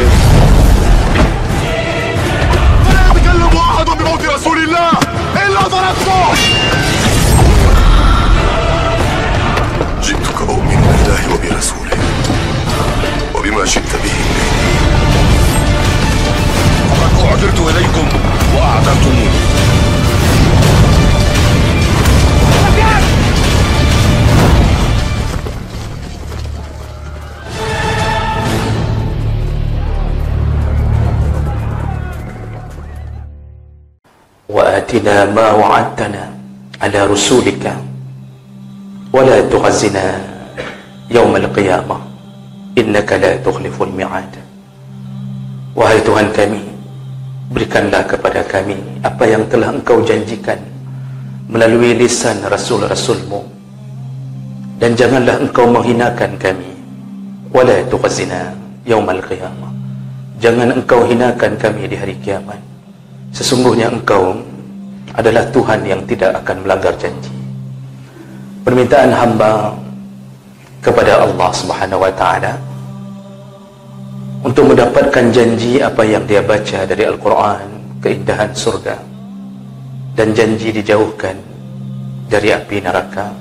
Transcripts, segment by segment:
رسولهم. فلا يتكلم أحد بموت رسول الله إلا ضربته. جئتك أؤمن بالله وبرسوله وبما شئت به فقد أعذرت إليكم وأعذرتموني. وآتنا ما وعدتنا على رسولك ولا تخزنا يوم القيامة إنك لا تخلف الميعاد. Wahai Tuhan kami, berikanlah kepada kami apa yang telah Engkau janjikan melalui lisan Rasul-Rasulmu, dan janganlah Engkau menghinakan kami. Wala tukhzina yaumal qiyamah, jangan Engkau hinakan kami di hari kiamat. Sesungguhnya Engkau adalah Tuhan yang tidak akan melanggar janji. Permintaan hamba kepada Allah Subhanahu wa ta'ala untuk mendapatkan janji apa yang dia baca dari Al-Quran, keindahan surga, dan janji dijauhkan dari api neraka,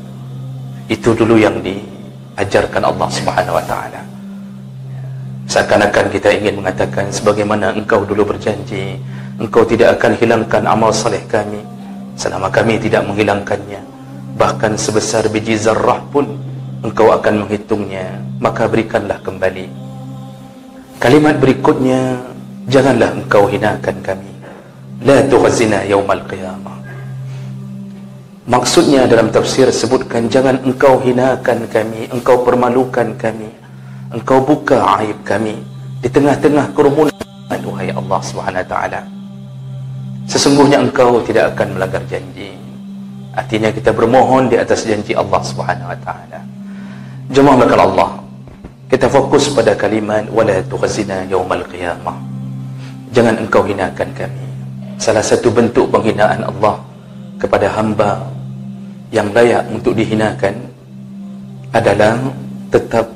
itu dulu yang diajarkan Allah Subhanahu wa ta'ala. Seakan-akan kita ingin mengatakan, sebagaimana Engkau dulu berjanji, Engkau tidak akan hilangkan amal saleh kami selama kami tidak menghilangkannya. Bahkan sebesar biji zarrah pun Engkau akan menghitungnya, maka berikanlah kembali. Kalimat berikutnya, janganlah Engkau hinakan kami. La tukhzina yaumal qiyamah. Maksudnya dalam tafsir sebutkan, jangan Engkau hinakan kami, Engkau permalukan kami, Engkau buka aib kami di tengah-tengah kerumunan, wahai Allah Subhanahu wa ta'ala. Sesungguhnya Engkau tidak akan melanggar janji. Artinya kita bermohon di atas janji Allah Subhanahu wa ta'ala. Jemaah melakukan Allah, kita fokus pada kalimat wala tukhzina yaumal qiyamah. Jangan Engkau hinakan kami. Salah satu bentuk penghinaan Allah kepada hamba yang layak untuk dihinakan adalah tetap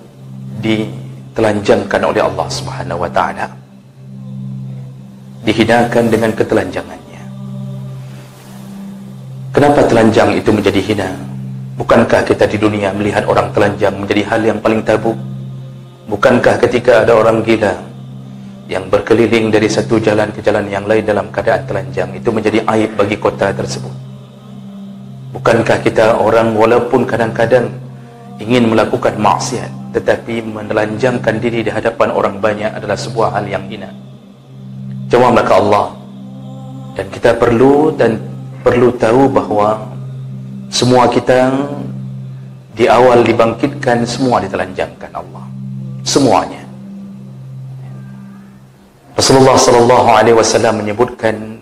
ditelanjangkan oleh Allah Subhanahu wa ta'ala. Dihinakan dengan ketelanjangannya. Kenapa telanjang itu menjadi hina? Bukankah kita di dunia melihat orang telanjang menjadi hal yang paling tabu? Bukankah ketika ada orang gila yang berkeliling dari satu jalan ke jalan yang lain dalam keadaan telanjang, itu menjadi aib bagi kota tersebut? Bukankah kita orang walaupun kadang-kadang ingin melakukan maksiat, tetapi menelanjangkan diri di hadapan orang banyak adalah sebuah hal yang hina? Jemaah maka Allah, dan kita perlu tahu bahawa semua kita di awal dibangkitkan semua ditelanjangkan Allah, semuanya. Rasulullah sallallahu alaihi wasallam menyebutkan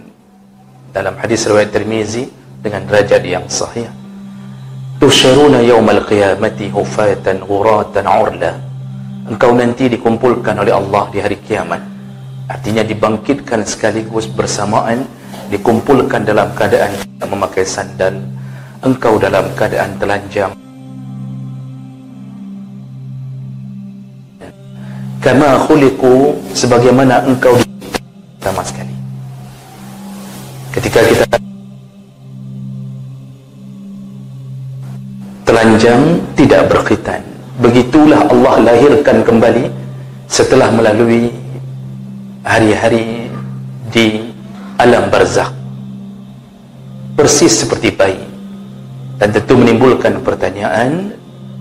dalam hadis riwayat Tirmizi dengan derajat yang sahih, tusyaruna yaumal qiyamati hufatan ghuratan urla. Engkau nanti dikumpulkan oleh Allah di hari kiamat. Artinya dibangkitkan sekaligus bersamaan, dikumpulkan dalam keadaan tidak memakai sandal. Engkau dalam keadaan telanjang. Kama khuliqu, sebagaimana engkau pertama sekali. Ketika kita telanjang tidak berkhitan, begitulah Allah lahirkan kembali setelah melalui hari-hari di alam barzakh, persis seperti bayi. Dan tentu menimbulkan pertanyaan,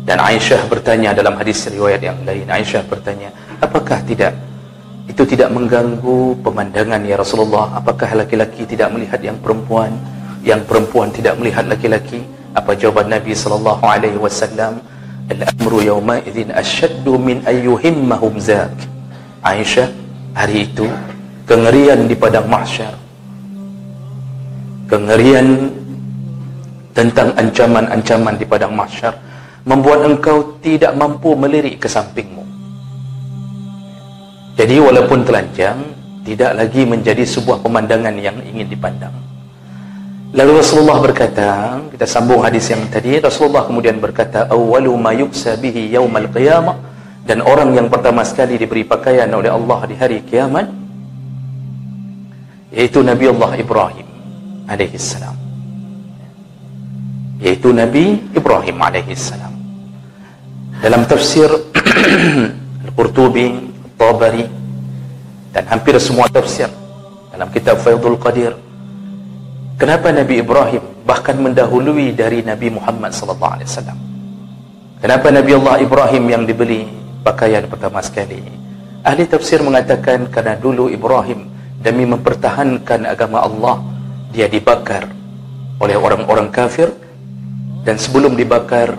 dan Aisyah bertanya dalam hadis riwayat yang lain, Aisyah bertanya, apakah itu tidak mengganggu pemandangan ya Rasulullah? Apakah laki-laki tidak melihat yang perempuan tidak melihat laki-laki? Apa jawaban Nabi sallallahu alaihi wasallam? Al-amru yawma idzin ashaddu min ayyuhimmahum zak. Aisyah, hari itu kengerian di padang mahsyar, kengerian tentang ancaman-ancaman di padang mahsyar membuat engkau tidak mampu melirik ke sampingmu. Jadi walaupun telanjang, tidak lagi menjadi sebuah pemandangan yang ingin dipandang. Lalu Rasulullah berkata, kita sambung hadis yang tadi, Rasulullah kemudian berkata, awwalu ma yuksa bihi yaumal qiyamah, Dan orang yang pertama sekali diberi pakaian oleh Allah di hari kiamat yaitu Nabi Allah Ibrahim alaihissalam. Yaitu Nabi Ibrahim alaihissalam. Dalam tafsir Al-Qurtubi, Tabari, dan hampir semua tafsir dalam kitab Faidul Qadir, kenapa Nabi Ibrahim bahkan mendahului dari Nabi Muhammad sallallahu alaihi wasallam? Kenapa Nabi Allah Ibrahim yang dibeli pakaian pertama sekali? Ahli tafsir mengatakan karena dulu Ibrahim demi mempertahankan agama Allah, dia dibakar oleh orang-orang kafir, dan sebelum dibakar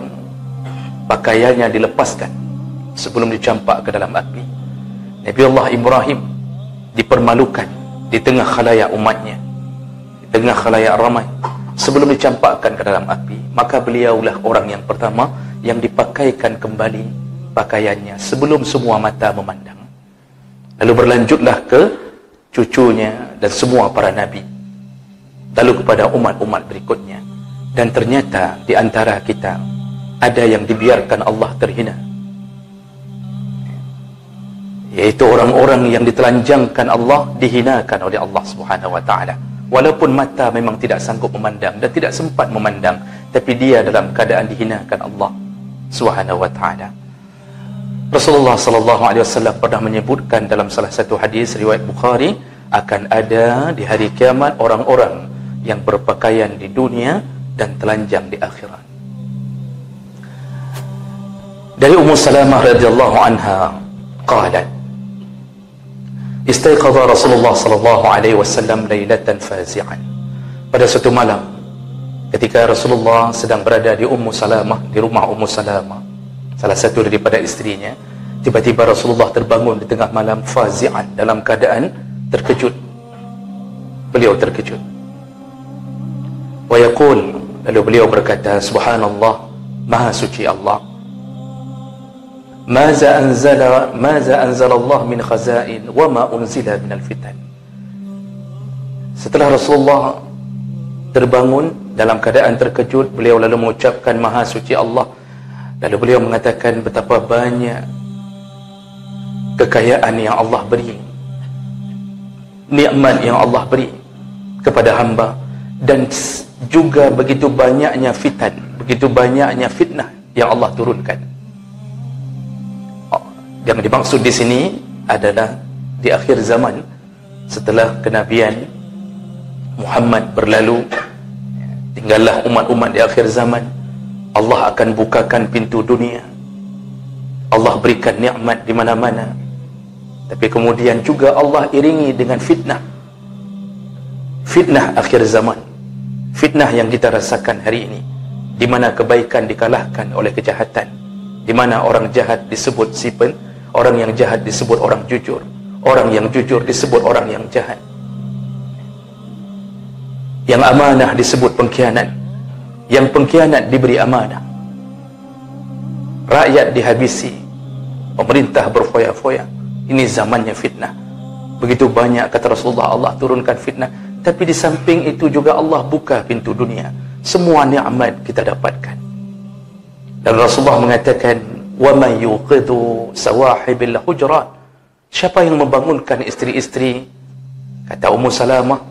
pakaiannya dilepaskan sebelum dicampak ke dalam api. Nabi Allah Ibrahim dipermalukan di tengah khalayak umatnya, di tengah khalayak ramai, sebelum dicampakkan ke dalam api. Maka beliaulah orang yang pertama yang dipakaikan kembali pakaiannya sebelum semua mata memandang. Lalu berlanjutlah ke cucunya dan semua para nabi, lalu kepada umat-umat berikutnya. Dan ternyata di antara kita ada yang dibiarkan Allah terhina, yaitu orang-orang yang ditelanjangkan Allah, dihinakan oleh Allah Subhanahu wa taala. Walaupun mata memang tidak sanggup memandang dan tidak sempat memandang, tapi dia dalam keadaan dihinakan Allah Subhanahu wa taala. Rasulullah sallallahu alaihi wasallam pernah menyebutkan dalam salah satu hadis riwayat Bukhari, akan ada di hari kiamat orang-orang yang berpakaian di dunia dan telanjang di akhirat. Dari Ummu Salamah radhiyallahu anha qalat, istaiqadha Rasulullah sallallahu alaihi wasallam lailatan fazi'an. Pada suatu malam ketika Rasulullah sedang berada di Ummu Salamah, di rumah Ummu Salamah, salah satu daripada isterinya, tiba-tiba Rasulullah terbangun di tengah malam fazi'an, dalam keadaan terkejut. Beliau terkejut. Wa yaqul, lalu beliau berkata, subhanallah, maha suci Allah. Maza anzala Allah min khazain wa ma unzila min al-fitan. Setelah Rasulullah terbangun dalam keadaan terkejut, beliau lalu mengucapkan maha suci Allah. Lalu beliau mengatakan betapa banyak kekayaan yang Allah beri, nikmat yang Allah beri kepada hamba, dan juga begitu banyaknya fitan, begitu banyaknya fitnah yang Allah turunkan. Yang dimaksud di sini adalah di akhir zaman, setelah kenabian Muhammad berlalu, tinggallah umat-umat di akhir zaman, Allah akan bukakan pintu dunia, Allah berikan nikmat di mana-mana, tapi kemudian juga Allah iringi dengan fitnah. Fitnah akhir zaman, fitnah yang kita rasakan hari ini, di mana kebaikan dikalahkan oleh kejahatan, di mana orang jahat disebut sipen, orang yang jahat disebut orang jujur, orang yang jujur disebut orang yang jahat, yang amanah disebut pengkhianat, yang pengkhianat diberi amanah, rakyat dihabisi, pemerintah berfoya-foya. Ini zamannya fitnah. Begitu banyak, kata Rasulullah, Allah turunkan fitnah. Tapi di samping itu juga Allah buka pintu dunia, semua nikmat kita dapatkan. Dan Rasulullah mengatakan, wa man yuqidhu sawahibil hujurat, siapa yang membangunkan isteri-isteri, kata Ummu Salamah,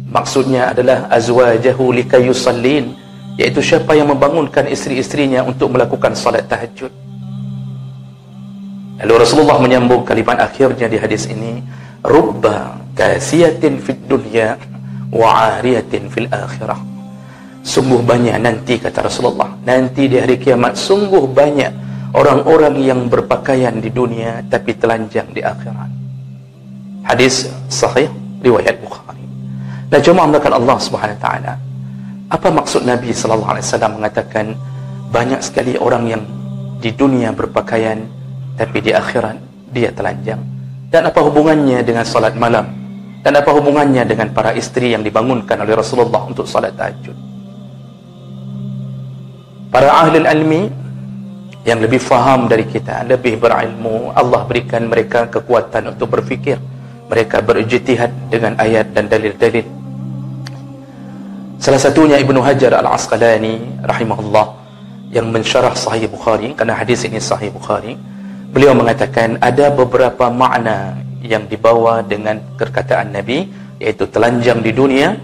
maksudnya adalah azwajahu likayusallin, yaitu siapa yang membangunkan isteri-istrinya untuk melakukan salat tahajud. Lalu Rasulullah menyambung kalimat akhirnya di hadis ini, rubba kasiyatin fid dunya wa 'ariyatin fil akhirah. Sungguh banyak nanti, kata Rasulullah, nanti di hari kiamat sungguh banyak orang-orang yang berpakaian di dunia tapi telanjang di akhirat. Hadis sahih riwayat Bukhari. Nah, jemaah melakukan Allah Subhanahu wa taala, apa maksud Nabi sallallahu alaihi wasallam mengatakan banyak sekali orang yang di dunia berpakaian tapi di akhirat dia telanjang? Dan apa hubungannya dengan salat malam? Dan apa hubungannya dengan para isteri yang dibangunkan oleh Rasulullah untuk salat tahajud? Para ahli ilmi yang lebih faham dari kita, lebih berilmu, Allah berikan mereka kekuatan untuk berfikir. Mereka berijtihad dengan ayat dan dalil-dalil. Salah satunya Ibnu Hajar Al-Asqalani rahimahullah, yang mensyarah Sahih Bukhari, karena hadis ini Sahih Bukhari, Beliau mengatakan ada beberapa makna yang dibawa dengan perkataan Nabi, iaitu telanjang di dunia,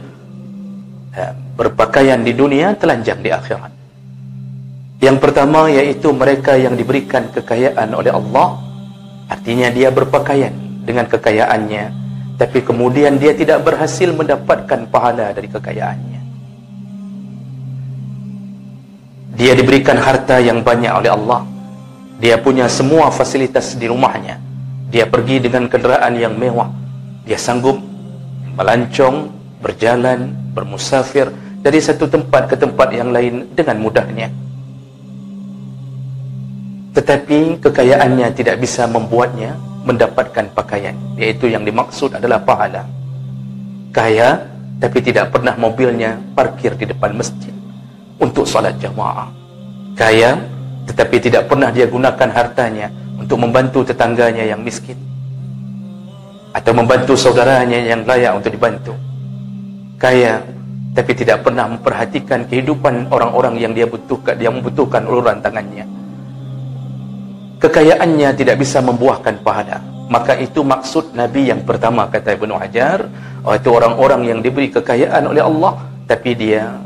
berpakaian di dunia, telanjang di akhirat. Yang pertama iaitu mereka yang diberikan kekayaan oleh Allah, artinya dia berpakaian dengan kekayaannya, tapi kemudian dia tidak berhasil mendapatkan pahala dari kekayaannya. Dia diberikan harta yang banyak oleh Allah, dia punya semua fasilitas di rumahnya, dia pergi dengan kenderaan yang mewah, dia sanggup melancong, berjalan, bermusafir dari satu tempat ke tempat yang lain dengan mudahnya. Tetapi kekayaannya tidak bisa membuatnya mendapatkan pakaian, iaitu yang dimaksud adalah pahala. Kaya, tapi tidak pernah mobilnya parkir di depan masjid untuk salat jamaah. Kaya, tetapi tidak pernah dia gunakan hartanya untuk membantu tetangganya yang miskin, atau membantu saudaranya yang layak untuk dibantu. Kaya, tapi tidak pernah memperhatikan kehidupan orang-orang yang dia membutuhkan uluran tangannya. Kekayaannya tidak bisa membuahkan pahala. Maka itu maksud Nabi yang pertama, kata Ibnu Hajar, itu orang-orang yang diberi kekayaan oleh Allah, tapi dia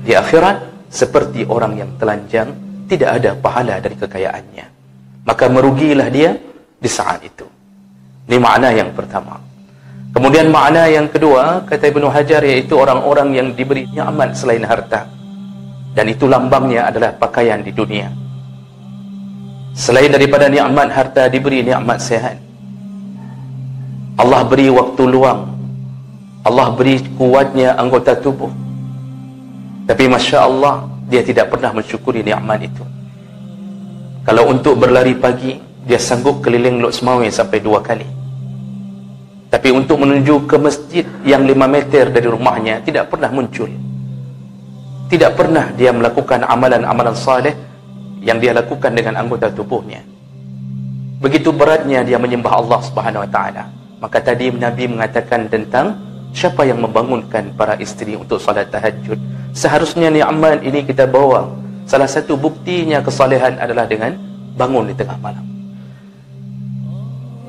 di akhirat seperti orang yang telanjang, tidak ada pahala dari kekayaannya. Maka merugilah dia di saat itu. Ini makna yang pertama. Kemudian makna yang kedua, kata Ibnu Hajar, yaitu orang-orang yang diberi nikmat selain harta, dan itu lambangnya adalah pakaian di dunia. Selain daripada nikmat harta, diberi nikmat sehat. Allah beri waktu luang, Allah beri kuatnya anggota tubuh, tapi Masya Allah, dia tidak pernah mensyukuri nikmat itu. Kalau untuk berlari pagi, dia sanggup keliling Lok Semawe sampai 2 kali. Tapi untuk menuju ke masjid yang 5 meter dari rumahnya, tidak pernah muncul. Tidak pernah dia melakukan amalan-amalan saleh yang dia lakukan dengan anggota tubuhnya. Begitu beratnya dia menyembah Allah Subhanahu wa taala. Maka tadi Nabi mengatakan tentang siapa yang membangunkan para isteri untuk salat tahajud. Seharusnya nikmat ini kita bawa. Salah satu buktinya kesalehan adalah dengan bangun di tengah malam.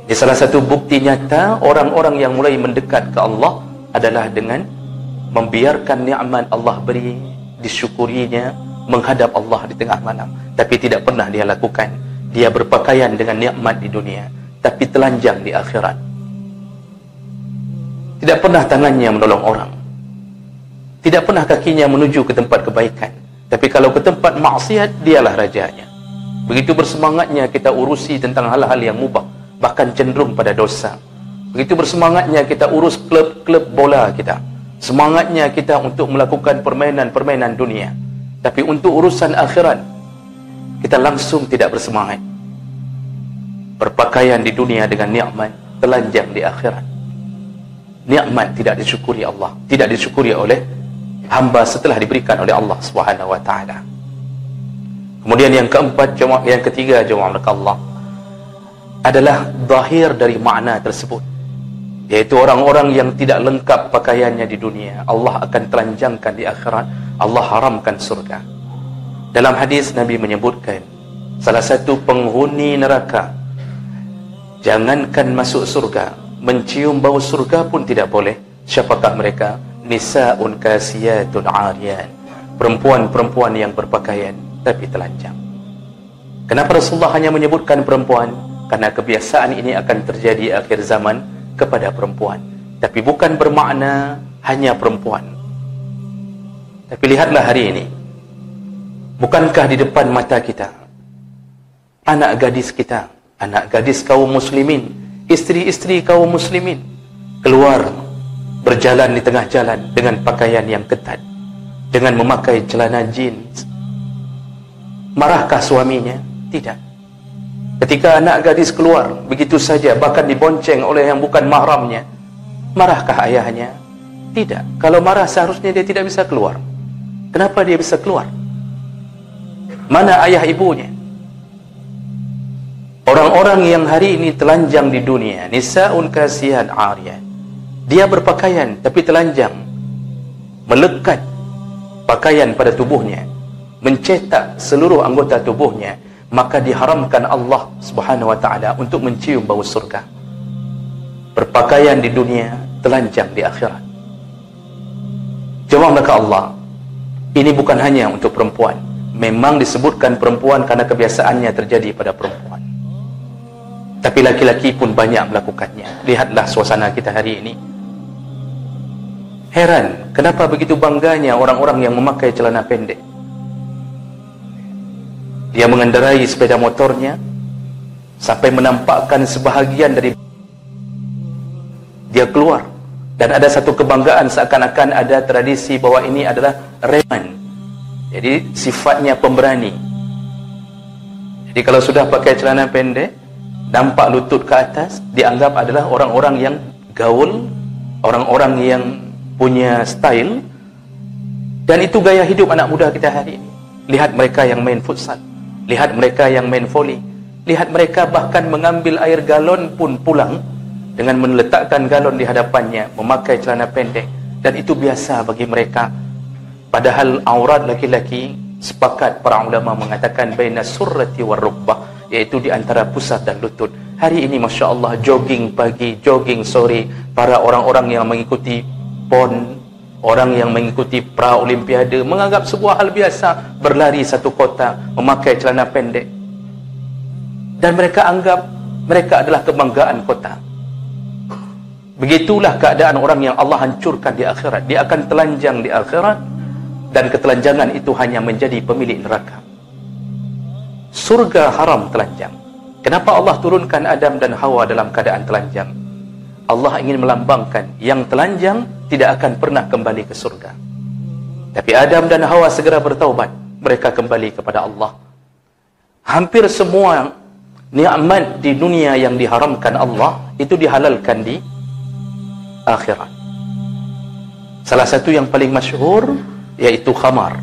Di salah satu bukti nyata orang-orang yang mulai mendekat ke Allah adalah dengan membiarkan nikmat Allah beri, disyukurinya, menghadap Allah di tengah malam. Tapi tidak pernah dia lakukan. Dia berpakaian dengan nikmat di dunia, tapi telanjang di akhirat. Tidak pernah tangannya menolong orang, tidak pernah kakinya menuju ke tempat kebaikan, tapi kalau ke tempat maksiat, dialah rajanya. Begitu bersemangatnya kita urusi tentang hal-hal yang mubah, bahkan cenderung pada dosa. Begitu bersemangatnya kita urus klub-klub bola kita, semangatnya kita untuk melakukan permainan-permainan dunia, tapi untuk urusan akhirat kita langsung tidak bersemangat. Berpakaian di dunia dengan nikmat, telanjang di akhirat. Nikmat tidak disyukuri Allah, tidak disyukuri oleh hamba setelah diberikan oleh Allah Subhanahu wa taala. Kemudian yang keempat, yang ketiga, jemaah Allah, adalah zahir dari makna tersebut, yaitu orang-orang yang tidak lengkap pakaiannya di dunia, Allah akan telanjangkan di akhirat, Allah haramkan surga. Dalam hadis Nabi menyebutkan salah satu penghuni neraka, jangankan masuk surga, mencium bau surga pun tidak boleh. Siapakah mereka? Nisa'un kasiyatun 'ariyat, perempuan-perempuan yang berpakaian tapi telanjang. Kenapa Rasulullah hanya menyebutkan perempuan? Karena kebiasaan ini akan terjadi akhir zaman kepada perempuan, tapi bukan bermakna hanya perempuan. Tapi lihatlah hari ini, bukankah di depan mata kita anak gadis kita, anak gadis kaum muslimin, istri-istri kaum muslimin keluar berjalan di tengah jalan dengan pakaian yang ketat, dengan memakai celana jeans. Marahkah suaminya? Tidak. Ketika anak gadis keluar begitu saja, bahkan dibonceng oleh yang bukan mahramnya, marahkah ayahnya? Tidak. Kalau marah seharusnya dia tidak bisa keluar. Kenapa dia bisa keluar? Mana ayah ibunya? Orang-orang yang hari ini telanjang di dunia, nisa'un kasiyat 'ariyat, dia berpakaian tapi telanjang, melekat pakaian pada tubuhnya, mencetak seluruh anggota tubuhnya, maka diharamkan Allah Subhanahu wa taala untuk mencium bau surga. Berpakaian di dunia, telanjang di akhirat. Jemaah maka Allah, ini bukan hanya untuk perempuan. Memang disebutkan perempuan karena kebiasaannya terjadi pada perempuan. Tapi laki-laki pun banyak melakukannya. Lihatlah suasana kita hari ini. Heran, kenapa begitu bangganya orang-orang yang memakai celana pendek. Dia mengendarai sepeda motornya sampai menampakkan sebahagian dari dia keluar. Dan ada satu kebanggaan seakan-akan ada tradisi bahwa ini adalah reman. Jadi sifatnya pemberani. Jadi kalau sudah pakai celana pendek, nampak lutut ke atas, dianggap adalah orang-orang yang gaul, orang-orang yang punya style. Dan itu gaya hidup anak muda kita hari ini. Lihat mereka yang main futsal, lihat mereka yang main volley, lihat mereka bahkan mengambil air galon pun pulang dengan meletakkan galon di hadapannya, memakai celana pendek. Dan itu biasa bagi mereka. Padahal aurat laki-laki, sepakat para ulama mengatakan baina surrati war rukbah, yaitu di antara pusat dan lutut. Hari ini Masya Allah, jogging pagi, jogging sore, para orang-orang yang mengikuti PON, orang yang mengikuti pra olimpiade, menganggap sebuah hal biasa berlari satu kota memakai celana pendek. Dan mereka anggap mereka adalah kebanggaan kota. Begitulah keadaan orang yang Allah hancurkan di akhirat. Dia akan telanjang di akhirat, dan ketelanjangan itu hanya menjadi pemilik neraka. Surga haram telanjang. Kenapa Allah turunkan Adam dan Hawa dalam keadaan telanjang? Allah ingin melambangkan yang telanjang tidak akan pernah kembali ke surga. Tapi Adam dan Hawa segera bertaubat. Mereka kembali kepada Allah. Hampir semua nikmat di dunia yang diharamkan Allah itu dihalalkan di akhirat. Salah satu yang paling masyhur yaitu khamar.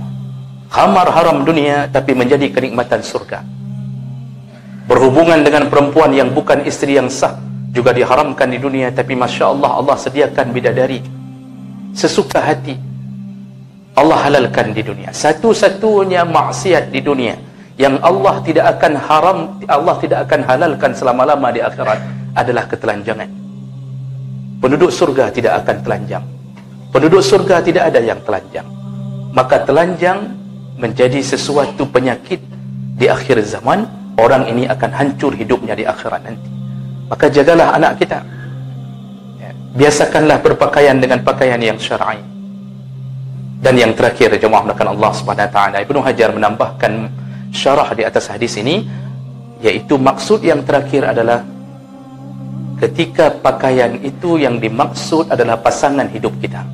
Khamar haram dunia tapi menjadi kenikmatan surga. Berhubungan dengan perempuan yang bukan istri yang sah juga diharamkan di dunia, tapi Masya Allah, Allah sediakan bidadari sesuka hati. Allah halalkan di dunia. Satu-satunya maksiat di dunia yang Allah tidak akan haram, Allah tidak akan halalkan selama-lama di akhirat adalah ketelanjangan. Penduduk surga tidak akan telanjang. Penduduk surga tidak ada yang telanjang. Maka telanjang menjadi sesuatu penyakit di akhir zaman. Orang ini akan hancur hidupnya di akhirat nanti. Maka jagalah anak kita. Biasakanlah berpakaian dengan pakaian yang syar'i. Dan yang terakhir, jemaah melakukan Allah Subhanahu wa taala, Ibnu Hajar menambahkan syarah di atas hadis ini, yaitu maksud yang terakhir adalah ketika pakaian itu yang dimaksud adalah pasangan hidup kita.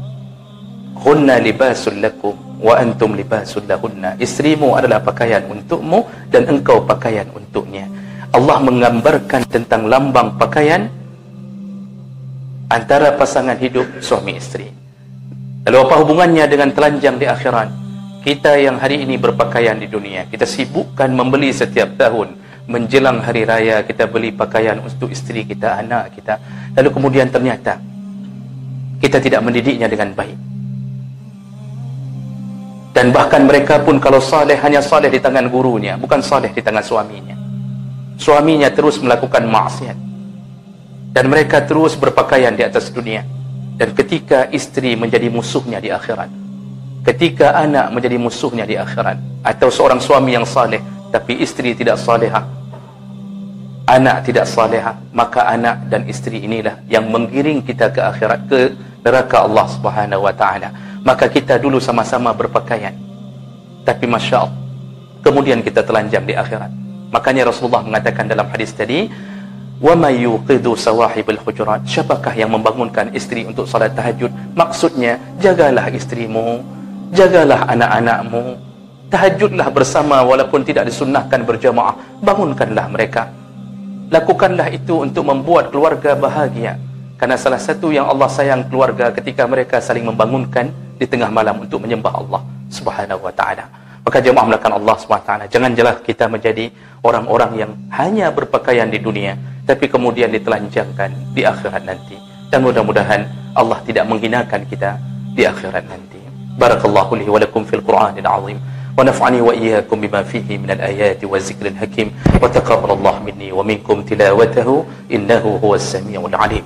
Hunna libasul lakum wa antum libasul lahunna. Istrimu adalah pakaian untukmu dan engkau pakaian untuknya. Allah menggambarkan tentang lambang pakaian antara pasangan hidup suami istri. Lalu apa hubungannya dengan telanjang di akhirat? Kita yang hari ini berpakaian di dunia, kita sibukkan membeli setiap tahun. Menjelang hari raya kita beli pakaian untuk istri kita, anak kita. Lalu kemudian ternyata kita tidak mendidiknya dengan baik. Dan bahkan mereka pun kalau saleh, hanya saleh di tangan gurunya, bukan saleh di tangan suaminya. Suaminya terus melakukan maksiat. Dan mereka terus berpakaian di atas dunia. Dan ketika istri menjadi musuhnya di akhirat, ketika anak menjadi musuhnya di akhirat, atau seorang suami yang saleh tapi istri tidak salehah, anak tidak salehah, maka anak dan istri inilah yang menggiring kita ke akhirat, ke neraka Allah Subhanahu wa taala. Maka kita dulu sama-sama berpakaian, tapi Masya Allah, kemudian kita telanjang di akhirat. Makanya Rasulullah mengatakan dalam hadis tadi, wa may yuqidu sawahibul hujurat, siapakah yang membangunkan istri untuk salat tahajud? Maksudnya, jagalah istrimu, jagalah anak-anakmu, tahajudlah bersama walaupun tidak disunnahkan berjamaah, bangunkanlah mereka. Lakukanlah itu untuk membuat keluarga bahagia. Karena salah satu yang Allah sayang keluarga ketika mereka saling membangunkan di tengah malam untuk menyembah Allah Subhanahu wa taala. Maka jemaah melakukan Allah Subhanahu wa taala, janganlah kita menjadi orang-orang yang hanya berpakaian di dunia tapi kemudian ditelanjangkan di akhirat nanti. Dan mudah-mudahan Allah tidak menghinakan kita di akhirat nanti. Barakallahu li wa lakum fil Qur'anil azim. ونفعني وإياكم بما فيه من الآيات والذكر الحكيم وتقبل الله مني ومنكم تلاوته إنه هو السميع العليم